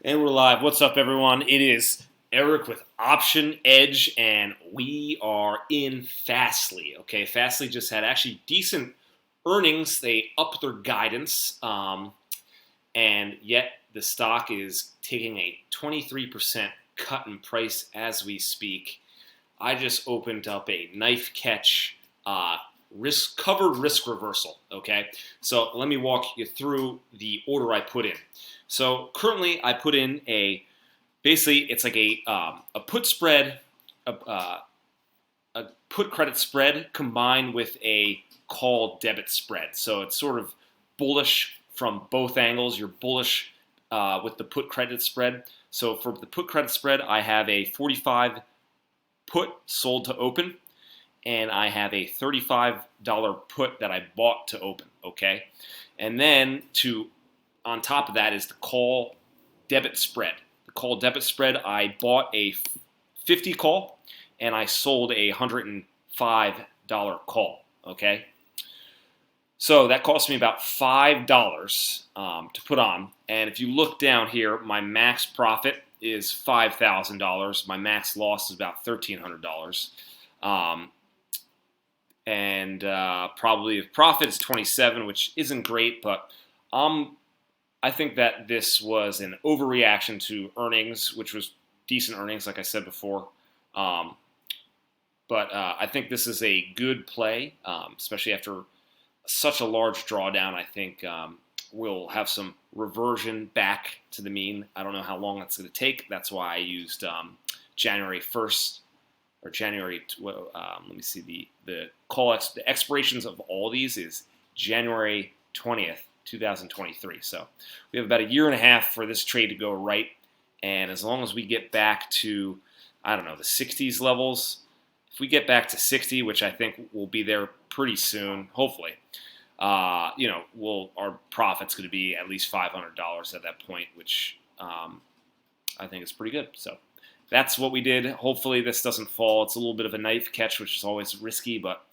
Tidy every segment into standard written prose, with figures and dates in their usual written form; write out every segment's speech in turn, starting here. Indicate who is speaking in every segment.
Speaker 1: And we're live. What's up, everyone? It is Eric with Option Edge, and we are in FSLY. Okay, FSLY just had actually decent earnings. They upped their guidance, and yet the stock is taking a 23% cut in price as we speak. I just opened up a knife catch covered risk reversal. Okay, so let me walk you through the order I put in. So currently, I put in basically it's like a put spread, a put credit spread combined with a call debit spread. So it's sort of bullish from both angles. You're bullish with the put credit spread. So for the put credit spread, I have a 45 put sold to open, and I have a $35 put that I bought to open. Okay, and then on top of that is the call debit spread. The call debit spread, I bought a 50 call and I sold a $105 call. Okay, so that cost me about $5 to put on. And if you look down here, my max profit is $5,000. My max loss is about $1,300. And probably the profit is 27, which isn't great, but I think that this was an overreaction to earnings, which was decent earnings, like I said before. But I think this is a good play, especially after such a large drawdown. I think we'll have some reversion back to the mean. I don't know how long that's going to take. That's why I used January 1st or January. Let me see the expirations of all these is January 20th. 2023. So we have about a year and a half for this trade to go right, and as long as we get back to, I don't know, the 60s levels, if we get back to 60, which I think we'll be there pretty soon, hopefully, our profit's going to be at least $500 at that point, which I think is pretty good. So that's what we did. Hopefully this doesn't fall. It's a little bit of a knife catch, which is always risky, but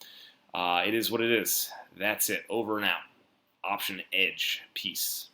Speaker 1: it is what it is. That's it. Over and out. Option Edge. Peace.